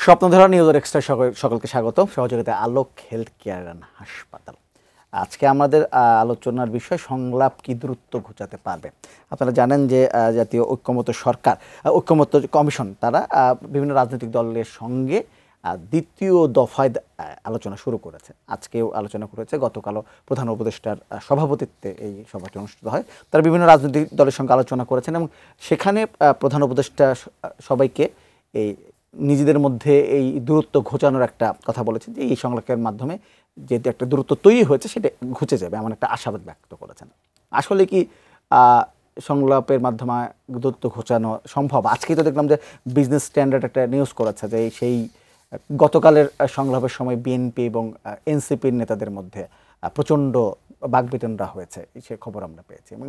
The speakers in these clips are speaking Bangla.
স্বপ্নধারা নিউজের এক্সট্রা সকলকে স্বাগতম। সহযোগিতায় আলোক হেলথ কেয়ার অ্যান্ড হাসপাতাল। আজকে আমাদের আলোচনার বিষয় সংলাপ কি দ্রুত ঘোচাতে পারবে। আপনারা জানেন যে জাতীয় ঐক্যমত্য সরকার, ঐক্যমত্য কমিশন, তারা বিভিন্ন রাজনৈতিক দলের সঙ্গে দ্বিতীয় দফায় আলোচনা শুরু করেছে। আজকেও আলোচনা করেছে। গতকালও প্রধান উপদেষ্টার সভাপতিত্বে এই সভাটি অনুষ্ঠিত হয়। তারা বিভিন্ন রাজনৈতিক দলের সঙ্গে আলোচনা করেছেন এবং সেখানে প্রধান উপদেষ্টা সবাইকে এই নিজেদের মধ্যে এই দূরত্ব ঘোচানোর একটা কথা বলেছেন, যে এই সংলাপের মাধ্যমে যেহেতু একটা দূরত্ব তৈরি হয়েছে সেটা ঘুচে যাবে, এমন একটা আশাবাদ ব্যক্ত করেছেন। আসলে কি সংলাপের মাধ্যমে দূরত্ব ঘোচানো সম্ভব? আজকেই তো দেখলাম যে বিজনেস স্ট্যান্ডার্ড একটা নিউজ করেছে যে সেই গতকালের সংলাপের সময় বিএনপি এবং এনসিপির নেতাদের মধ্যে প্রচণ্ড বাকবিতণ্ডা হয়েছে, সে খবর আমরা পেয়েছি। এবং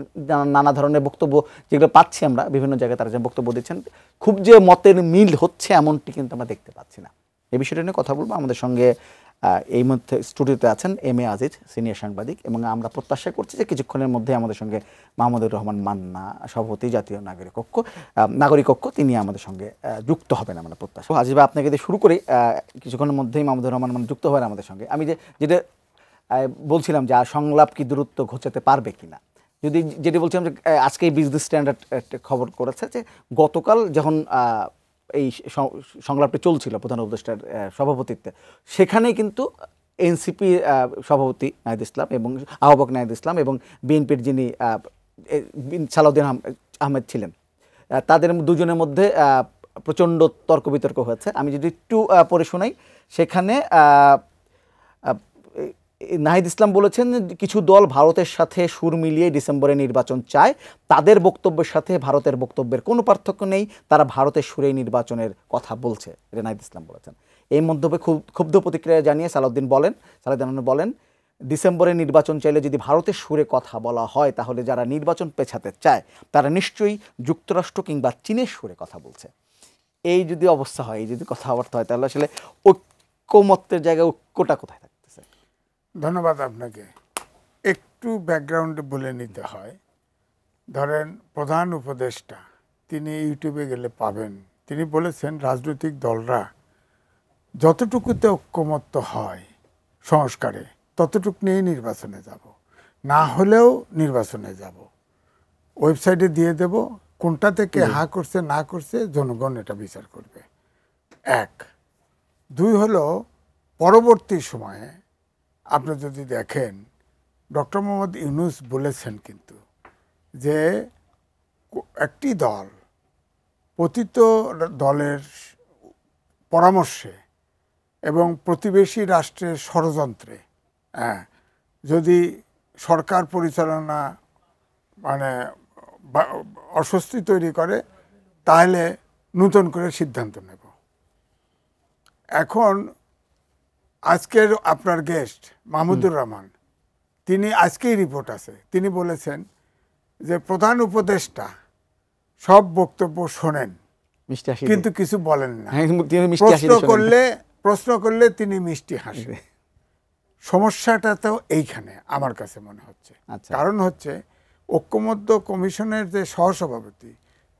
নানা ধরনের বক্তব্য যেগুলো পাচ্ছি আমরা বিভিন্ন জায়গায়, তারা যে বক্তব্য দিচ্ছেন, খুব যে মতের মিল হচ্ছে এমনটি কিন্তু আমরা দেখতে পাচ্ছি না। এই বিষয়টা নিয়ে কথা বলবো। আমাদের সঙ্গে এই মধ্যে স্টুডিওতে আছেন এম এ আজিজ, সিনিয়র সাংবাদিক, এবং আমরা প্রত্যাশা করছি যে কিছুক্ষণের মধ্যে আমাদের সঙ্গে মাহমুদুর রহমান মান্না, সভাপতি জাতীয় নাগরিক ঐক্য, তিনি আমাদের সঙ্গে যুক্ত হবেন আমরা প্রত্যাশা। আজিজ ভাই, আপনাকে দিয়ে শুরু করি। কিছুক্ষণের মধ্যেই মাহমুদুর রহমান মান্না যুক্ত হবেন আমাদের সঙ্গে। আমি যেটা বলছিলাম যে সংলাপ কি দূরত্ব ঘোচাতে পারবে কিনা, যেটি বলছিলাম যে আজকে এই বিজনেস স্ট্যান্ডার্ড খবর করেছে যে গতকাল যখন এই সংলাপটি চলছিল প্রধান উপদেষ্টার সভাপতিত্বে, সেখানেই কিন্তু এনসিপি সভাপতি নাহিদ ইসলাম এবং আহ্বায়ক নাহিদ ইসলাম এবং বিএনপির যিনি সালাউদ্দিন আহমেদ ছিলেন, তাদের দুজনের মধ্যে প্রচণ্ড তর্ক বিতর্ক হয়েছে। আমি যদি একটু পড়ে শোনাই, সেখানে নাহিদ ইসলাম বলেছেন কিছু দল ভারতের সাথে সুর মিলিয়ে ডিসেম্বরে নির্বাচন চায়, তাদের বক্তব্যের সাথে ভারতের বক্তব্যের কোনো পার্থক্য নেই, তারা ভারতের সুরেই নির্বাচনের কথা বলছে, এটা নাহিদ ইসলাম বলেছেন। এই মন্তব্যে ক্ষুব্ধ প্রতিক্রিয়া জানিয়ে সালাউদ্দিন বলেন ডিসেম্বরে নির্বাচন চাইলে যদি ভারতের সুরে কথা বলা হয়, তাহলে যারা নির্বাচন পেছাতে চায় তারা নিশ্চয়ই যুক্তরাষ্ট্র কিংবা চীনের সুরে কথা বলছে। এই যদি অবস্থা হয়, এই যদি কথাবার্তা হয়, তাহলে আসলে ঐক্যমত্যের জায়গায় ঐক্যটা কোথায় থাকে? ধন্যবাদ আপনাকে। একটু ব্যাকগ্রাউন্ডে বলে নিতে হয়। ধরেন প্রধান উপদেষ্টা, তিনি ইউটিউবে গেলে পাবেন, তিনি বলেছেন রাজনৈতিক দলরা যতটুকুতে ঐক্যমত্য হয় সংস্কারে, ততটুকু নিয়েই নির্বাচনে যাব, না হলেও নির্বাচনে যাব, ওয়েবসাইটে দিয়ে দেব, কোনটা থেকে হা করছে না করছে জনগণ এটা বিচার করবে। এক। দুই হলো, পরবর্তী সময়ে আপনি যদি দেখেন, ডক্টর মোহাম্মদ ইউনূস বলেছেন কিন্তু যে একটি দল পতিত দলের পরামর্শে এবং প্রতিবেশী রাষ্ট্রের ষড়যন্ত্রে যদি সরকার পরিচালনা অস্বস্তি তৈরি করে, তাহলে নতুন করে সিদ্ধান্ত নেব। এখন আজকের আপনার গেস্ট মাহমুদুর রহমান, তিনি আজকেই রিপোর্ট আছে, তিনি বলেছেন যে প্রধান উপদেষ্টা সব বক্তব্য শোনেন কিন্তু কিছু বলেন না, প্রশ্ন করলে তিনি মিষ্টি হাসেন। সমস্যাটা তো এইখানে আমার কাছে মনে হচ্ছে। কারণ হচ্ছে ঐক্যমত্য কমিশনের যে সহসভাপতি,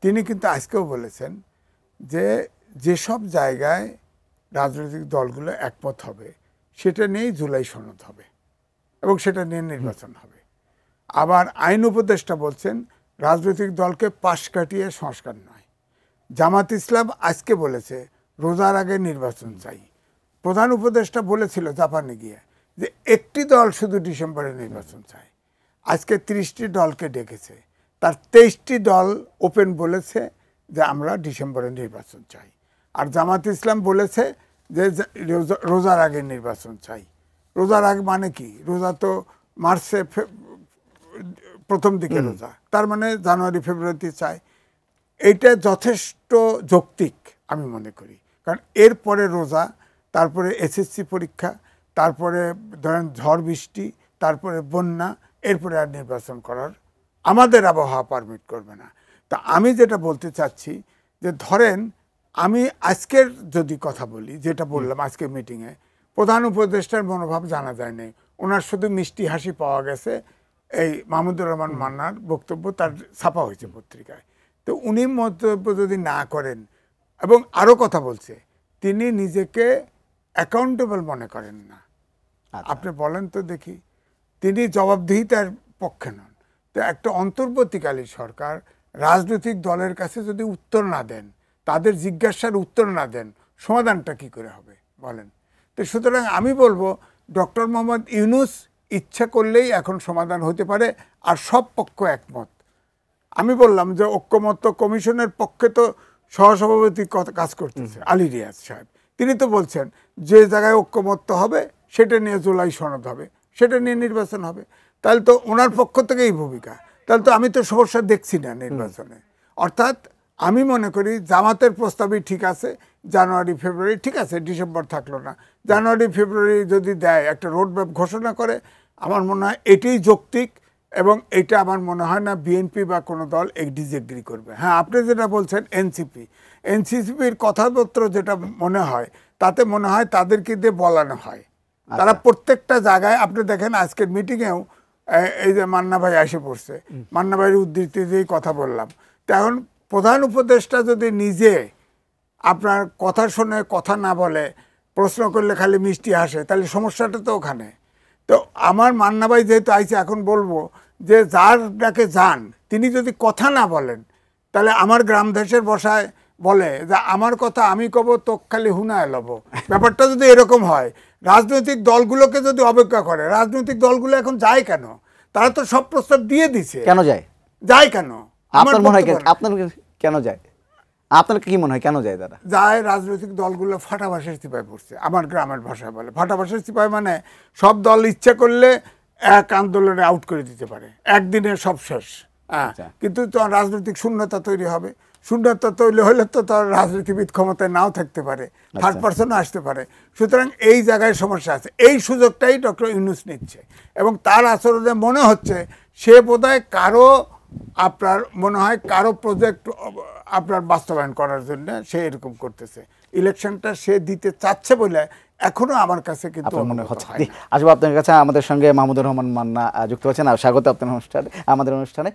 তিনি কিন্তু আজকেও বলেছেন যে যেসব জায়গায় রাজনৈতিক দলগুলো একমত হবে সেটা নিয়েই জুলাই সনদ হবে এবং সেটা নিয়ে নির্বাচন হবে। আবার আইন উপদেষ্টা বলছেন রাজনৈতিক দলকে পাশ কাটিয়ে সংস্কার নয়। জামাত ইসলাম আজকে বলেছে রোজার আগে নির্বাচন চাই। প্রধান উপদেষ্টা বলেছিল জাপানে গিয়ে যে একটি দল শুধু ডিসেম্বরে নির্বাচন চায়। আজকে 30টি দলকে ডেকেছে, তার 23টি দল ওপেন বলেছে যে আমরা ডিসেম্বরে নির্বাচন চাই। আর জামাত ইসলাম বলেছে যে রোজার আগে নির্বাচন চাই। রোজার আগে মানে কি? রোজা তো মার্চে প্রথম দিকে রোজা, তার মানে জানুয়ারি ফেব্রুয়ারিতে চায়। এইটা যথেষ্ট যৌক্তিক আমি মনে করি, কারণ এরপরে রোজা, তারপরে এসএসসি পরীক্ষা, তারপরে ধরেন ঝড় বৃষ্টি, তারপরে বন্যা, এরপরে আর নির্বাচন করার আমাদের আবহাওয়া পারমিট করবে না। তা আমি যেটা বলতে চাচ্ছি যে ধরেন আমি আজকের যদি কথা বলি, যেটা বললাম আজকের মিটিংয়ে, প্রধান উপদেষ্টার মনোভাব জানা যায় নাই, ওনার শুধু মিষ্টি হাসি পাওয়া গেছে। এই মাহমুদুর রহমান মান্নার বক্তব্য তার ছাপা হয়েছে পত্রিকায়। তো উনি মন্তব্য যদি না করেন, এবং আরও কথা বলছে তিনি নিজেকে অ্যাকাউন্টেবল মনে করেন না। আচ্ছা। আপনি বলেন তো দেখি, তিনি জবাবদিহিতার পক্ষে নন। তো একটা অন্তর্বর্তীকালী সরকার রাজনৈতিক দলের কাছে যদি উত্তর না দেন, তাদের জিজ্ঞাসার উত্তর না দেন, সমাধানটা কি করে হবে বলেন? তো সুতরাং আমি বলবো ডক্টর মোহাম্মদ ইউনূস ইচ্ছা করলেই এখন সমাধান হতে পারে, আর সব পক্ষ একমত। আমি বললাম যে ঐক্যমত্য কমিশনের পক্ষে তো সহসভাপতি কাজ করতেছে আলী রিয়াজ সাহেব, তিনি তো বলছেন যে জায়গায় ঐক্যমত্য হবে সেটা নিয়ে জুলাই সনদ হবে, সেটা নিয়ে নির্বাচন হবে। তাহলে তো ওনার পক্ষ থেকেই ভূমিকা, তাহলে তো আমি তো সমস্যা দেখছি না নির্বাচনে। অর্থাৎ আমি মনে করি জামাতের প্রস্তাবই ঠিক আছে, জানুয়ারি ফেব্রুয়ারি ঠিক আছে, ডিসেম্বর থাকলো না, জানুয়ারি ফেব্রুয়ারি যদি দেয়, একটা রোডম্যাপ ঘোষণা করে, আমার মনে হয় এটাই যৌক্তিক। এবং এটা আমার মনে হয় না বিএনপি বা কোনো দল ডিসএগ্রি করবে। হ্যাঁ, আপনি যেটা বলছেন এনসিপির কথাবার্তা যেটা মনে হয়, তাতে মনে হয় তাদেরকে দিয়ে বলানো হয়। তারা প্রত্যেকটা জায়গায়, আপনি দেখেন আজকের মিটিংয়েও এই যে মান্না ভাই এসে পড়ছে, মান্না ভাইয়ের উদ্ধৃতি দিয়েই কথা বললাম। তো এখন প্রধান উপদেষ্টা যদি নিজে আপনার কথা শুনে কথা না বলে, প্রশ্ন করলে খালি মিষ্টি হাসে, তাহলে সমস্যাটা তো ওখানে। তো আমার মান্না ভাই যেহেতু আইছে, এখন বলবো যে যার ডাকে যান, তিনি যদি কথা না বলেন, তাহলে আমার গ্রাম দেশের বসায় বলে যে আমার কথা আমি কব, তোক খালি হুনায় লব। ব্যাপারটা যদি এরকম হয়, রাজনৈতিক দলগুলোকে যদি অবজ্ঞা করে, রাজনৈতিক দলগুলো এখন যায় কেন? তারা তো সব প্রস্তাব দিয়ে দিছে, কেন যায়? যায় কেন? আপনার মনে হয় আপনার কেন যায়? আপনার কি মনে হয় কেন যায় তারা? যায়, রাজনৈতিক দলগুলো ফাটাবাসের চিপায় পড়ছে। আমার গ্রামের ভাষায় বলে ফাটাবাসের চিপায়, মানে সব দল ইচ্ছা করলে এক আন্দোলনে আউট করে দিতে পারে, একদিনে সব শেষ। হ্যাঁ, কিন্তু তোমার রাজনৈতিক শূন্যতা তৈরি হবে। শূন্যতা তৈরি হলে তো তার রাজনীতিবিদ ক্ষমতায় নাও থাকতে পারে, থার্ড পার্সনও আসতে পারে। সুতরাং এই জায়গায় সমস্যা আছে। এই সুযোগটাই ডক্টর ইউনূস নিচ্ছে, এবং তার আচরণে মনে হচ্ছে সে বোধহয় কারো প্রজেক্ট আপনার বাস্তবায়ন করার জন্য সে এরকম করতেছে। ইলেকশনটা সে দিতে চাচ্ছে বলে এখনো আমার কাছে কিন্তু মনে হচ্ছে। আসবো আপনার কাছে, আমাদের সঙ্গে মাহমুদুর রহমান মান্না যুক্ত হচ্ছেন। আর স্বাগত আপনার অনুষ্ঠানে, আমাদের অনুষ্ঠানে।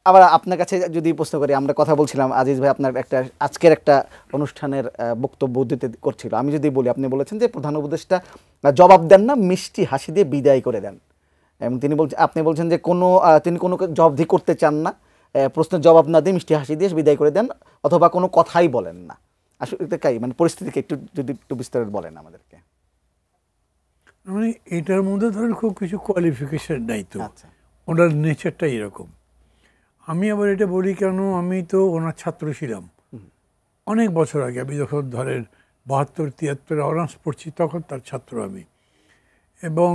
আবার আপনার কাছে যদি প্রশ্ন করি, আমরা কথা বলছিলাম আজিজ ভাই আপনার আজকের একটা অনুষ্ঠানের বক্তব্য দিতে করছিল। আমি যদি বলি, আপনি বলেছেন যে প্রধান উপদেষ্টা জবাব দেন না, মিষ্টি হাসি দিয়ে বিদায় করে দেন। এবং আপনি বলছেন যে তিনি কোনো জবাবদিহি করতে চান না, প্রশ্নের জবাব না দিয়ে মিষ্টি হাসি দিয়ে বিদায় করে দেন, অথবা কোনো কথাই বলেন না। আসলে মানে পরিস্থিতিকে একটু বিস্তারিত বলেন আমাদেরকে। মানে এটার মধ্যে ধরেন খুব কিছু কোয়ালিফিকেশন নাই তো, ওনার নেচারটা এরকম। আমি আবার এটা বলি কেন, আমি তো ওনার ছাত্র ছিলাম অনেক বছর আগে। আমি যখন ধরেন 72-73 অনার্স পড়ছি, তখন তার ছাত্র আমি। এবং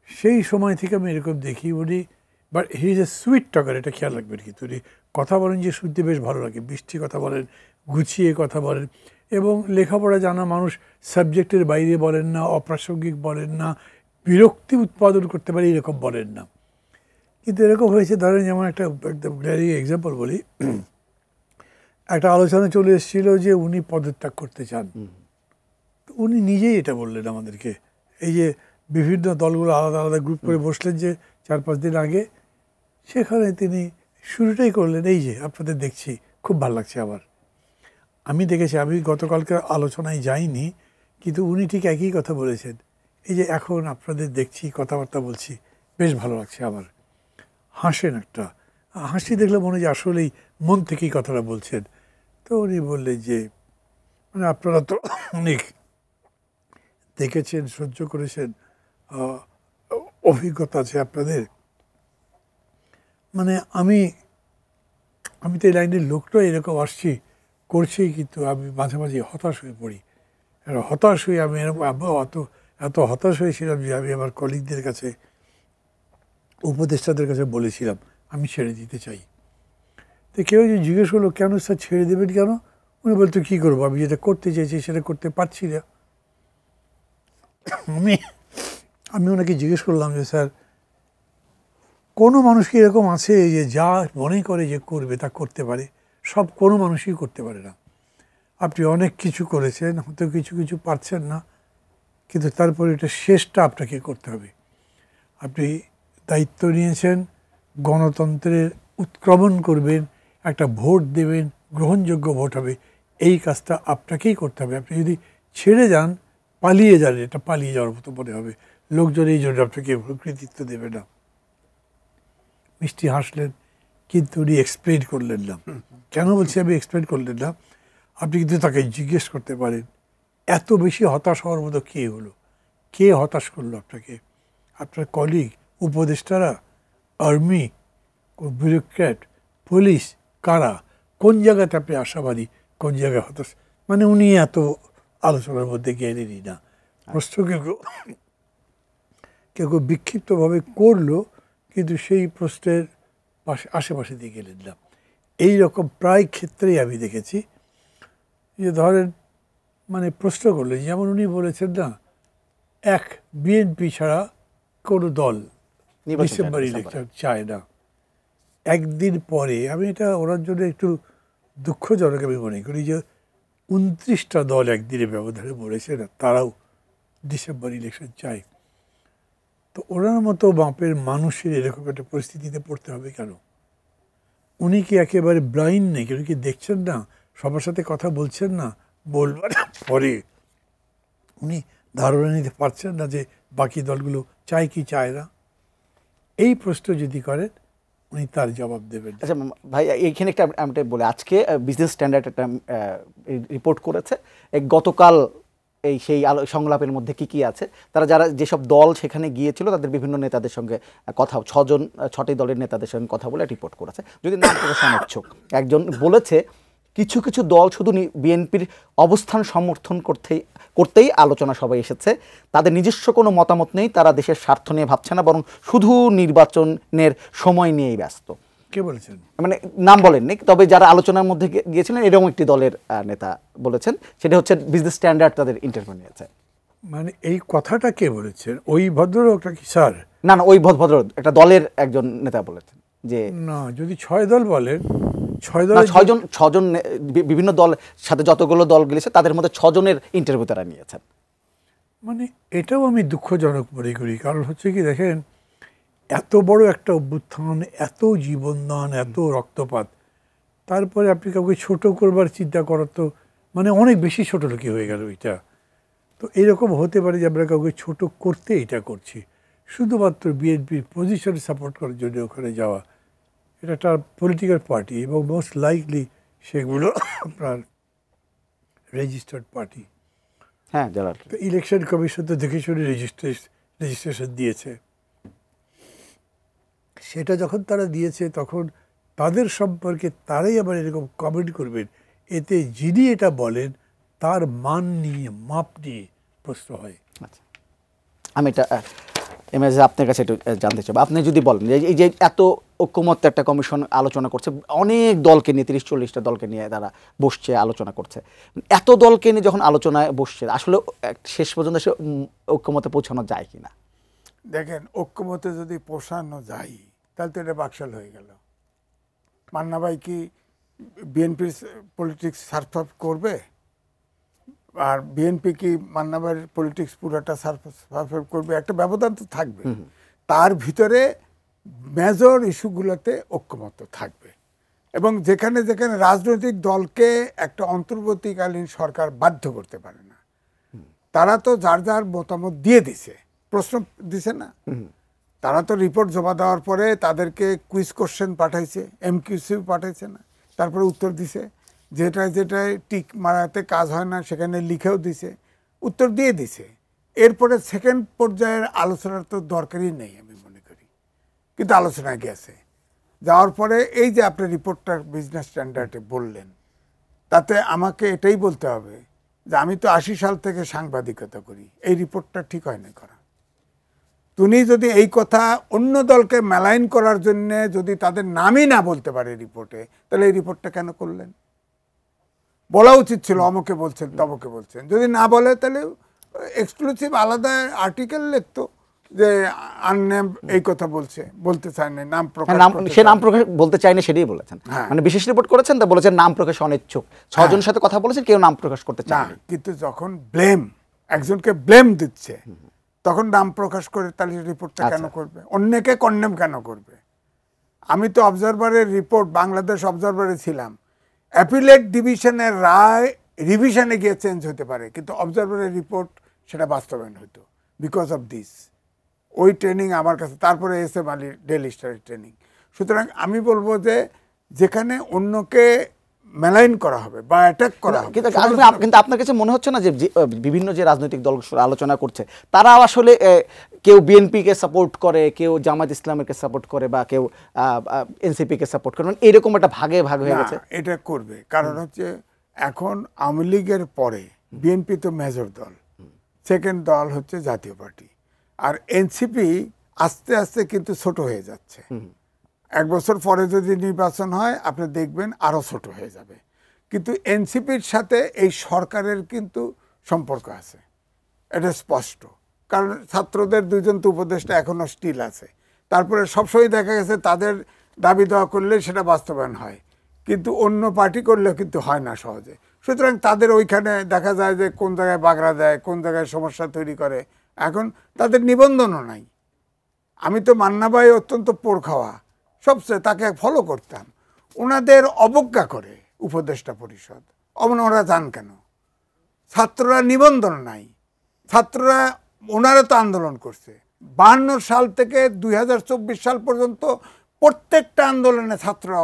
সেই সময় থেকে আমি এরকম দেখি উনি, but he is a sweet talker, এটা খেয়াল রাখবেন। কিন্তু উনি কথা বলেন যে শুনতে বেশ ভালো লাগে, মিষ্টি কথা বলেন, গুছিয়ে কথা বলেন, এবং লেখাপড়া জানা মানুষ সাবজেক্টের বাইরে বলেন না, অপ্রাসঙ্গিক বলেন না, বিরক্তি উৎপাদন করতে পারে এরকম বলেন না। কিন্তু এরকম হয়েছে, ধরেন যেমন একদম গ্ল্যারিং এক্সাম্পল বলি, একটা আলোচনা চলে এসেছিল যে উনি পদত্যাগ করতে চান। উনি নিজেই এটা বললেন আমাদেরকে, এই যে বিভিন্ন দলগুলো আলাদা আলাদা গ্রুপ করে বসলেন যে 4-5 দিন আগে, সেখানে তিনি শুরুটাই করলেন, এই যে আপনাদের দেখছি খুব ভালো লাগছে। আবার আমি দেখেছি, আমি গতকালকে আলোচনায় যাইনি, কিন্তু উনি ঠিক একই কথা বলেছেন, এই যে এখন আপনাদের দেখছি, কথাবার্তা বলছি, বেশ ভালো লাগছে। আবার হাসেন, একটা হাসি দেখলে মনে হয় যে আসলেই মন থেকেই কথাটা বলছেন। তো উনি বললেন যে মানে আপনারা তো অনেক দেখেছেন, সহ্য করেছেন, অভিজ্ঞতা আছে আপনাদের, মানে আমি তো এই লাইনের লোকটা এরকম আসছি করছি, কিন্তু আমি মাঝে মাঝে হতাশ হয়ে পড়ি। হতাশ হয়ে আমি এত হতাশ হয়েছিলাম যে আমি আমার কলিগদের কাছে, উপদেষ্টাদের কাছে বলেছিলাম আমি ছেড়ে দিতে চাই। তো কেউ যে জিজ্ঞেস করলো, কেন স্যার ছেড়ে দেবেন কেন? উনি বলতো, কী করবো, আমি যেটা করতে চাইছি সেটা করতে পারছি না। আমি ওনাকে জিজ্ঞেস করলাম যে স্যার, কোনো মানুষ কি এরকম আছে যে যা মনে করে যে করবে তা করতে পারে? কোনো মানুষই করতে পারে না। আপনি অনেক কিছু করেছেন, হয়তো কিছু কিছু পারছেন না, কিন্তু তারপরে এটা শেষটা আপনাকে করতে হবে। আপনি দায়িত্ব নিয়েছেন, গণতন্ত্রের উৎক্রমণ করবেন, একটা ভোট দেবেন, গ্রহণযোগ্য ভোট হবে, এই কাজটা আপনাকেই করতে হবে। আপনি যদি ছেড়ে যান, পালিয়ে যান, এটা পালিয়ে যাওয়ার মতো মনে হবে, লোকজন এই জন্য আপনাকে কৃতিত্ব দেবে না। মিষ্টি হাসলেন, কিন্তু উনি এক্সপ্লেন করলেন না। কেন বলছি আমি এক্সপ্লেন করলেন না? আপনি কিন্তু তাকে জিজ্ঞেস করতে পারেন, এত বেশি হতাশ হওয়ার মতো কে হলো, কে হতাশ করলো আপনাকে? আপনার কলিগ, উপদেষ্টারা, আর্মি, ব্যুরোক্র্যাট, পুলিশ, কারা? কোন জায়গাতে আপনি আশাবাদী, কোন জায়গায় হতাশ? মানে উনি এত আলোচনার মধ্যে গেলেনই না। প্রশ্ন কেউ কেউ বিক্ষিপ্তভাবে করলো, কিন্তু সেই প্রশ্নের আশেপাশে দিয়ে গেলেন না। এইরকম প্রায় ক্ষেত্রেই আমি দেখেছি যে ধরেন মানে প্রশ্ন করলে, যেমন উনি বলেছেন না, এক বিএনপি ছাড়া কোনো দল ডিসেম্বর ইলেকশন চায় না। একদিন পরে, আমি এটা ওনার জন্য একটু দুঃখজনক আমি মনে করি, যে 29টা দল একদিনে ব্যবধানে বলেছে না তারাও ডিসেম্বর ইলেকশন চায়। তো ওনার মতো বাপের মানুষের এরকম একটা পরিস্থিতিতে পড়তে হবে কেন? উনি কি একেবারে ব্লাইন্ড নেই? উনি কি দেখছেন না? সবার সাথে কথা বলছেন না? বলবার পরে উনি ধারণা নিতে পারছেন না যে বাকি দলগুলো চায় কি চায় না? এই প্রশ্ন যদি করেন, উনি তার জবাব দেবেন। আচ্ছা ভাই, এইখানে একটা আমি বলি, আজকে বিজনেস স্ট্যান্ডার্ড একটা রিপোর্ট করেছে গতকাল সেই সংলাপের মধ্যে কি কি আছে। তারা যেসব দল সেখানে গিয়েছিল তাদের বিভিন্ন নেতাদের সঙ্গে কথা, 6টি দলের নেতাদের সঙ্গে কথা বলে রিপোর্ট করেছে। যদি নাম প্রকাশ ইচ্ছুক একজন বলেছে, কিছু কিছু দল শুধু বিএনপির অবস্থান সমর্থন করতেই আলোচনা সবাই এসেছে, তাদের নিজস্ব কোনো মতামত নেই, তারা দেশের স্বার্থ নিয়ে ভাবছে না, বরং শুধু নির্বাচনের সময় নিয়েই ব্যস্ত। কে বলেছেন? মানে নাম বলেননি, তবে যারা আলোচনার মধ্যে গিয়েছিলেন এরকম একটি দলের নেতা বলেছেন। সেটা হচ্ছে বিজনেস স্ট্যান্ডার্ড তাদের ইন্টারভিউ নিয়েছে। মানে এই কথাটা কে বলেছেন? ওই ভদ্রলোকটা কি স্যার? না, ওই ভদ্র একটা দলের একজন নেতা বলেছেন যে না, যদি 6 দল বলেন, 6জন বিভিন্ন দল সাথে যতগুলো দল গেছে তাদের মধ্যে 6জনের ইন্টারভিউ তারা নিয়েছেন। মানে এটাও আমি দুঃখজনক মনে করি। কারণ হচ্ছে কি, দেখেন, এত বড় একটা অভ্যুত্থান, এত জীবনদান, এত রক্তপাত, তারপরে আপনি কাউকে ছোট করবার চিন্তা করার তো মানে অনেক বেশি ছোট লোকই হয়ে গেল এটা। তো এরকম হতে পারে যে আমরা কাউকে ছোট করতে এটা করছি, শুধুমাত্র বিএনপির পজিশন সাপোর্ট করার জন্য ওখানে যাওয়া। এটা একটা পলিটিক্যাল পার্টি এবং মোস্ট লাইকলি সেগুলো আপনার রেজিস্টার্ড পার্টি। হ্যাঁ, যারা তো ইলেকশন কমিশন তো দেখে শুনে রেজিস্ট্রেশন দিয়েছে। সেটা যখন তারা দিয়েছে, তখন তাদের সম্পর্কে তারাই আবার এরকম কমেন্ট করবেন, এতে যিনি এটা বলেন তার মান নিয়ে, মাপ নিয়ে প্রশ্ন হয়। আচ্ছা, আমি এটা আপনার কাছে একটু জানতে চাই, আপনি যদি বলেন যে এই যে এত ঐক্যমত্য একটা কমিশন আলোচনা করছে, অনেক দলকে নিয়ে, 30-40টা দলকে নিয়ে তারা বসছে, আলোচনা করছে, এত দলকে নিয়ে যখন আলোচনায় বসছে, আসলে শেষ পর্যন্ত সে ঐক্যমতে পৌঁছানো যায় কিনা? দেখেন, ঐক্যমতে যদি পৌঁছানো যায় তাহলে তো এটা বাকশাল হয়ে গেল। মান্না ভাই কি বিএনপির পলিটিক্স সার্ফ করবে? আর বিএনপি কি মান্না ভাইয়ের পলিটিক্স পুরোটা সার্ফ করবে? একটা ব্যবধান তো থাকবে। তার ভিতরে মেজর ইস্যুগুলোতে ঐক্যমত্য থাকবে, এবং যেখানে যেখানে রাজনৈতিক দলকে একটা অন্তর্বর্তীকালীন সরকার বাধ্য করতে পারে না, তারা তো যার যার মতামত দিয়ে দিছে, প্রশ্ন দিছে না, তারা তো রিপোর্ট জমা দেওয়ার পরে তাদেরকে কুইজ কোশ্চেন পাঠাইছে, এমকিউসিউ পাঠাইছে না, তারপরে উত্তর দিছে, যেটায় টিক মারাতে কাজ হয় না সেখানে লিখেও দিছে, উত্তর দিয়ে দিছে। এরপরে সেকেন্ড পর্যায়ের আলোচনার তো দরকারই নেই আমি মনে করি, কিন্তু আলোচনায় গেছে। যাওয়ার পরে এই যে আপনি রিপোর্টটা বিজনেস স্ট্যান্ডার্ডে বললেন, তাতে আমাকে এটাই বলতে হবে যে আমি তো 80 সাল থেকে সাংবাদিকতা করি, এই রিপোর্টটা ঠিক হয় না করা। তুমি যদি এই কথা অন্য দলকে মেলাইন করার জন্য যদি তাদের নামই না বলতে পারে রিপোর্টে, তাহলে এই রিপোর্টটা কেন করলেন? বলা উচিত ছিল অমুকে বলছেন, তমকে বলছেন। যদি না বলে তাহলে এক্সক্লুসিভ আলাদা আর্টিকেল লিখতো যে আননেম এই কথা বলতে চায় না, নাম প্রকাশ, সে নাম প্রকাশ বলতে চায় না, সেটাই বলেছেন। মানে বিশেষ রিপোর্ট করেছেন, তা বলেছেন নাম প্রকাশ অনিচ্ছুক। 6জনের সাথে কথা বলেছেন, কেউ নাম প্রকাশ করতে চায় না। কিন্তু যখন একজনকে ব্লেম দিচ্ছে, তখন নাম প্রকাশ করে তাহলে রিপোর্টটা কেন করবে? অন্যকে কন্ডেম কেন করবে? আমি তো অবজারভারের রিপোর্ট, বাংলাদেশ অবজারভারে ছিলাম, অ্যাপিলেট ডিভিশনের রায় রিভিশনে গিয়ে চেঞ্জ হতে পারে, কিন্তু অবজারভারের রিপোর্ট সেটা বাস্তবায়ন হতো বিকজ অফ দিস। ওই ট্রেনিং আমার কাছে, তারপরে এস এম আলী ডেইলি স্টারের ট্রেনিং। সুতরাং আমি বলবো যে যেখানে অন্যকে মেলাইন করা হবে বা অ্যাটাক করা হবে, কিন্তু আপনার কাছে মনে হচ্ছে না যে বিভিন্ন যে রাজনৈতিক দল আলোচনা করছে তারা আসলে কেউ বিএনপিকে সাপোর্ট করে, কেউ জামাত ইসলামকে সাপোর্ট করে, বা কেউ এনসিপিকে সাপোর্ট করে, মানে এরকম একটা ভাগে ভাগ হয়ে গেছে? এটা করবে, কারণ হচ্ছে এখন আওয়ামী লীগের পরে বিএনপি তো মেজর দল, সেকেন্ড দল হচ্ছে জাতীয় পার্টি, আর এনসিপি আস্তে আস্তে কিন্তু ছোট হয়ে যাচ্ছে। 1 বছর পরে যদি নির্বাচন হয় আপনি দেখবেন আরো ছোট হয়ে যাবে। কিন্তু এনসিপির সাথে এই সরকারের কিন্তু সম্পর্ক আছে, এটা স্পষ্ট, কারণ ছাত্রদের 2 জন তো উপদেষ্টা এখনো স্টিল আছে। তারপরে সবসময় দেখা গেছে তাদের দাবি দেওয়া করলে সেটা বাস্তবায়ন হয়, কিন্তু অন্য পার্টি করলেও কিন্তু হয় না সহজে। সুতরাং তাদের ওইখানে দেখা যায় যে কোন জায়গায় বাগড়া দেয়, কোন জায়গায় সমস্যা তৈরি করে। এখন তাদের নিবন্ধনও নাই। আমি তো মান্না ভাই অত্যন্ত পোড় খাওয়া, সবচেয়ে তাকে ফলো করতাম। ওনাদের অবজ্ঞা করে উপদেষ্টা পরিষদ, ওরা যান কেন? ছাত্ররা নিবন্ধন নাই, ছাত্ররা ওনারা তো আন্দোলন করছে 52 সাল থেকে 2024 সাল পর্যন্ত। প্রত্যেকটা আন্দোলনে ছাত্ররা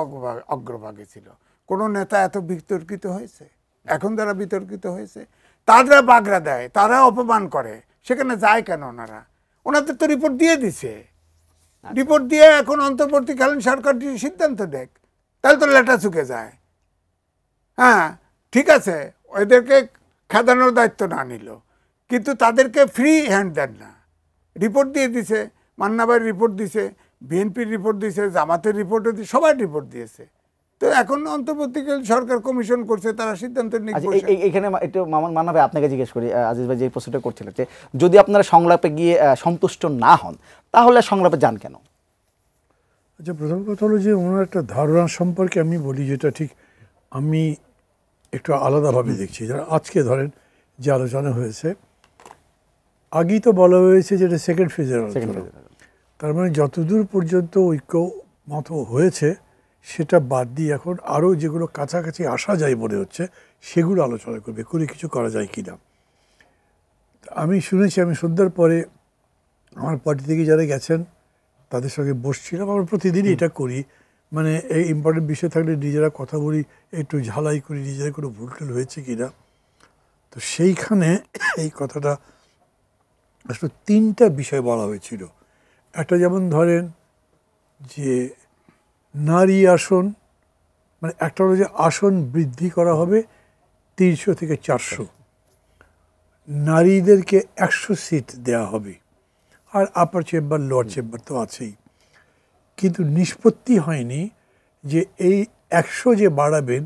অগ্রভাগে ছিল। কোনো নেতা এত বিতর্কিত হয়েছে? এখন যারা বিতর্কিত হয়েছে তারা বাগড়া দেয়, তারা অপমান করে, সেখানে যায় কেন ওনারা? ওনাদের তো রিপোর্ট দিয়ে দিছে, রিপোর্ট দিয়ে এখন অন্তর্বর্তীকালীন সরকার সিদ্ধান্ত দেখ, তাহলে তো লেটা চুকে যায়। হ্যাঁ ঠিক আছে, ওদেরকে খেদানোর দায়িত্ব না নিল, কিন্তু তাদেরকে ফ্রি হ্যান্ড দেন না। রিপোর্ট দিয়ে দিছে, মান্না ভাইয়ের রিপোর্ট দিছে, বিএনপির রিপোর্ট দিয়েছে, জামাতের রিপোর্ট দিয়েছে, সবাই রিপোর্ট দিয়েছে। তো এখন অন্তর্বর্তীকালীন সরকার কমিশন করছে, তারা সিদ্ধান্ত নিচ্ছে। এখানে একটু মান্না ভাই আপনাকে জিজ্ঞেস করি, আজিজ ভাই যে প্রশ্নটা করছিলেন যে যদি আপনারা সংলাপে গিয়ে সন্তুষ্ট না হন তাহলে সংলাপে যান কেন? আচ্ছা, প্রথম কথা হলো যে ওনার একটা ধারণা সম্পর্কে আমি বলি, যেটা ঠিক আমি একটু আলাদাভাবে দেখছি। যারা আজকে ধরেন যে আলোচনা হয়েছে, আগেই তো বলা হয়েছে যেটা সেকেন্ড ফেজের আলোচনা, তার মানে যতদূর পর্যন্ত ঐক্যমত হয়েছে সেটা বাদ দিয়ে এখন আরও যেগুলো কাছাকাছি আসা যায় মনে হচ্ছে সেগুলো আলোচনা করবে, করে কিছু করা যায় কি না। আমি শুনেছি, আমি সন্ধ্যার পরে আমার পার্টি থেকে যারা গেছেন তাদের সঙ্গে বসছিলাম। আমরা প্রতিদিনই এটা করি, মানে এই ইম্পর্টেন্ট বিষয় থাকলে নিজেরা কথা বলি, একটু ঝালাই করি নিজেরা কোনো ভুল টুল হয়েছে কি না। তো সেইখানে এই কথাটা আসলে 3টা বিষয় বলা হয়েছিল। একটা যেমন ধরেন যে নারী আসন, মানে একটা হলো যে আসন বৃদ্ধি করা হবে 300 থেকে 400, নারীদেরকে 100 সিট দেওয়া হবে, আর আপার চেম্বার লোয়ার চেম্বার তো আছেই। কিন্তু নিষ্পত্তি হয়নি যে এই 100 যে বাড়াবেন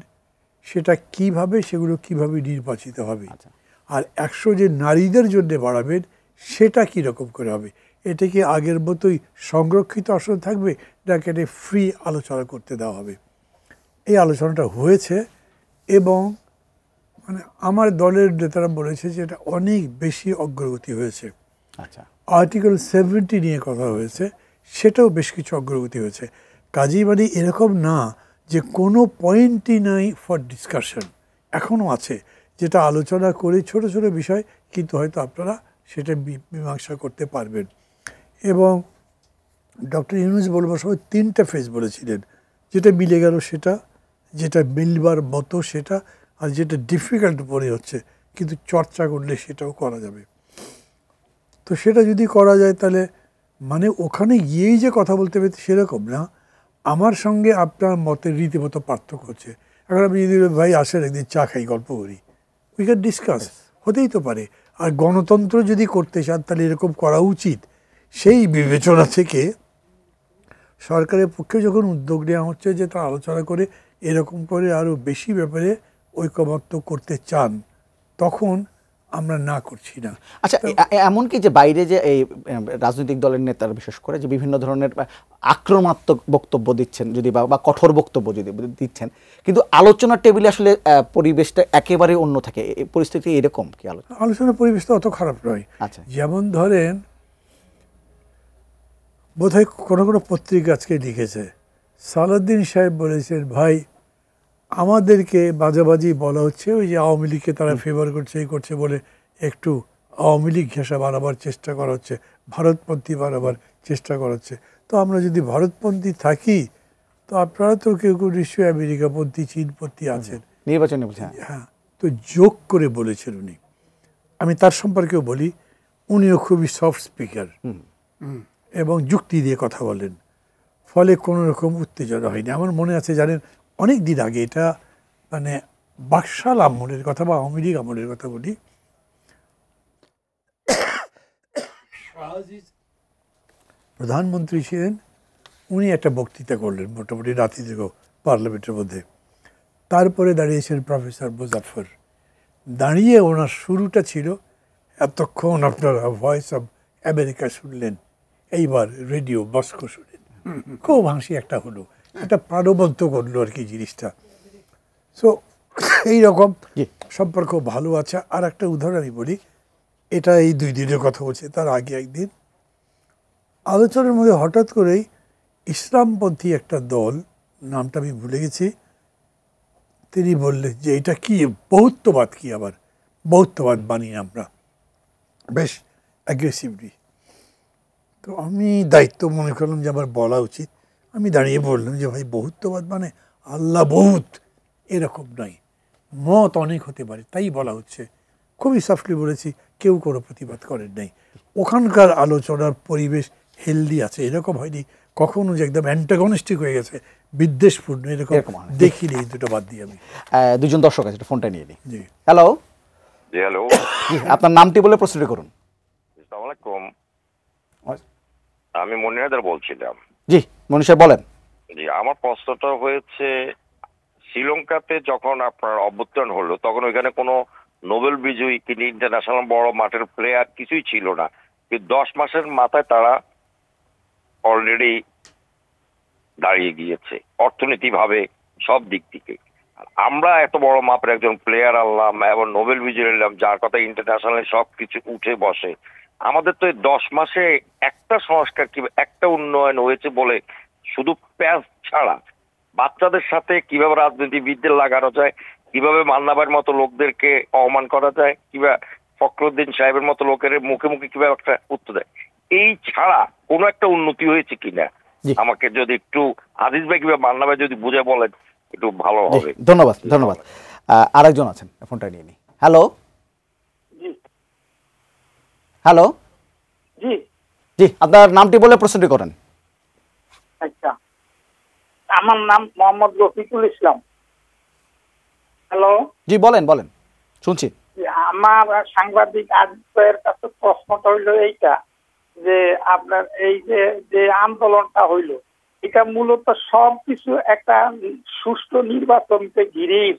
সেটা কিভাবে, সেগুলো কিভাবে নির্বাচিত হবে, আর 100 যে নারীদের জন্য বাড়াবেন সেটা কীরকম করে হবে। এটা কি আগের মতোই সংরক্ষিত আসন থাকবে, নাকি এটা ফ্রি আলোচনা করতে দেওয়া হবে? এই আলোচনাটা হয়েছে এবং মানে আমার দলের নেতারা বলেছে যে এটা অনেক বেশি অগ্রগতি হয়েছে। আচ্ছা, আর্টিকেল 70 নিয়ে কথা হয়েছে, সেটাও বেশ কিছু অগ্রগতি হয়েছে। কাজেই মানে এরকম না যে কোনো পয়েন্টই নাই ফর ডিসকাশন, এখনও আছে, যেটা আলোচনা করে ছোট ছোট বিষয়, কিন্তু হয়তো আপনারা সেটা মীমাংসা করতে পারবেন। এবং ডক্টর ইউনূস বলবার সময় 3টা ফেজ বলেছিলেন, যেটা মিলে গেল সেটা, যেটা মিলবার মতো সেটা, আর যেটা ডিফিকাল্ট মনে হচ্ছে কিন্তু চর্চা করলে সেটাও করা যাবে। তো সেটা যদি করা যায় তাহলে মানে ওখানে গিয়েই যে কথা বলতে হবে সেরকম না। আমার সঙ্গে আপনার মতের রীতিমতো পার্থক্য হচ্ছে, এখন আপনি যদি ভাই আসেন একদিন চা খাই গল্প করি, উই ক্যান ডিসকাস, হতেই তো পারে। আর গণতন্ত্র যদি করতে চান তাহলে এরকম করা উচিত। সেই বিবেচনা থেকে সরকারের পক্ষে যখন উদ্যোগ নেওয়া হচ্ছে যে তারা আলোচনা করে এরকম করে আরও বেশি ব্যাপারে ঐকমত্য করতে চান, তখন আমরা না করছি না। আচ্ছা, এমনকি যে বাইরে যে এই রাজনৈতিক দলের নেতারা বিশেষ করে যে বিভিন্ন ধরনের আক্রমণাত্মক বক্তব্য দিচ্ছেন, যদি বা কঠোর বক্তব্য যদি দিচ্ছেন, কিন্তু আলোচনার টেবিলে আসলে পরিবেশটা একেবারে অন্য থাকে, পরিস্থিতি এরকম কি? আলোচনার পরিবেশটা অত খারাপ নয়। আচ্ছা, যেমন ধরেন বোধহয় কোনো কোনো পত্রিকা আজকে লিখেছে, সালাউদ্দিন সাহেব বলেছেন, ভাই আমাদেরকে বাজাবাজি বলা হচ্ছে ওই যে আওয়ামী লীগকে তারা ফেভার করছে এই করছে বলে একটু আওয়ামী লীগ ঘেঁষা বাড়াবার চেষ্টা করা হচ্ছে, ভারতপন্থী বাড়াবার চেষ্টা করা হচ্ছে। তো আমরা যদি ভারতপন্থী থাকি তো আপনারা তো কেউ কেউ নিশ্চয়ই আমেরিকাপন্থী চীনপন্থী আছেন, নির্বাচনে হ্যাঁ। তো যোগ করে বলেছেন উনি। আমি তার সম্পর্কেও বলি, উনিও খুবই সফট স্পিকার এবং যুক্তি দিয়ে কথা বলেন, ফলে কোনো রকম উত্তেজনা হয়নি। আমার মনে আছে জানেন, অনেক দিন আগে, এটা মানে বাকশাল আমলের কথা বা আওয়ামী লীগ আমলের কথা বলি, প্রধানমন্ত্রী ছিলেন, উনি একটা বক্তৃতা করলেন মোটামুটি রাতি থেকে পার্লামেন্টের মধ্যে। তারপরে দাঁড়িয়েছেন প্রফেসর মুজাফফর, দাঁড়িয়ে ওনার শুরুটা ছিল, এতক্ষণ আপনারা ভয়েস অফ আমেরিকা শুনলেন, এইবার রেডিও মস্কো শুনলেন। খুব হাসি একটা হলো, একটা প্রাণবন্ত করলো আর কি জিনিসটা। সো এইরকম সম্পর্ক ভালো আছে। আর একটা উদাহরণ আমি বলি, এটা এই 2 দিনের কথা বলছে, তার আগে একদিন আলোচনার মধ্যে হঠাৎ করেই ইসলামপন্থী একটা দল, নামটা আমি ভুলে গেছি, তিনি বললেন যে এটা কি বহুত্ববাদ, কি আবার বহুত্ববাদ মানি আমরা বেশ অ্যাগ্রেসিভলি। তো আমি দায়িত্ব মনে করলাম যে আমার বলা উচিত। আমি দাঁড়িয়ে বললাম যে ভাই, বহুত্ববাদ মানে আল্লাহ বহুত এরকম নয়, মত অনেক হতে পারে, তাই বলা হচ্ছে। খুবই সফটলি বলেছি, কেউ কোনো প্রতিবাদ করেন নাই। ওখানকার আলোচনার পরিবেশ হেলদি আছে, এরকম হয়নি কখনো যে একদম অ্যান্টাগনিস্টিক হয়ে গেছে, বিদ্বেষপূর্ণ, এরকম দেখিনি। এই দুটো বাদ দিয়ে আমি দুজন দর্শক আছে, ফোনটা নিয়ে নিই। জি হ্যালো, জি হ্যালো, আপনার নামটি বলে প্রশ্নটি করুন। আসসালামু আলাইকুম, আমি মনির হায়দার বলছিলাম। জি মনীষ সাহেব বলেন। জি, আমার প্রশ্নটা হয়েছে, শ্রীলঙ্কাতে যখন আপনার অভ্যুত্থান হলো তখন ওইখানে কোনো নোবেল বিজয়ী কিংবা ইন্টারন্যাশনাল বড় মাঠের প্লেয়ার কিছুই ছিল না, কিন্তু 10 মাসের মাথায় তারা অলরেডি দাঁড়িয়ে গিয়েছে অর্থনীতিভাবে, সব দিক থেকে। আমরা এত বড় মাপের একজন প্লেয়ার আনলাম এবং নোবেল বিজয়ী নিলাম, যার কথা ইন্টারন্যাশনাল সব কিছু উঠে বসে। আমাদের তো এই 10 মাসে একটা সংস্কার কিংবা একটা উন্নয়ন হয়েছে বলে, শুধু প্যাচ ছাড়া বাচ্চাদের সাথে কিভাবে রাজনীতিবিদদের লাগানো যায়, কিভাবে মান্নাবার মতো লোকদেরকে অপমান করা যায়, কিংবা ফখরুদ্দিন সাহেবের মতো লোকের মুখে মুখে কিভাবে একটা উত্তর দেয়, এই ছাড়া কোনো একটা উন্নতি হয়েছে কিনা আমাকে যদি একটু আজিজ ভাই কিংবা মান্না ভাই যদি বুঝে বলেন একটু ভালো হবে। ধন্যবাদ ধন্যবাদ। আরেকজন আছেন, ফোনটা নিয়ে নিই। হ্যালো, হ্যালো, জি জি আপনার নামটি বলে প্রশ্নটি করেন। আচ্ছা, আমার নাম মোহাম্মদ রফিকুল ইসলাম। হ্যালো, জি বলেন বলেন, শুনছি। আমার সাংবাদিক আজকের কাছে প্রশ্নটা হইল এইটা, যে আপনার এই যে আন্দোলনটা হইল, এটা মূলত সবকিছু একটা সুষ্ঠু নির্বাচনকে ঘিরেই।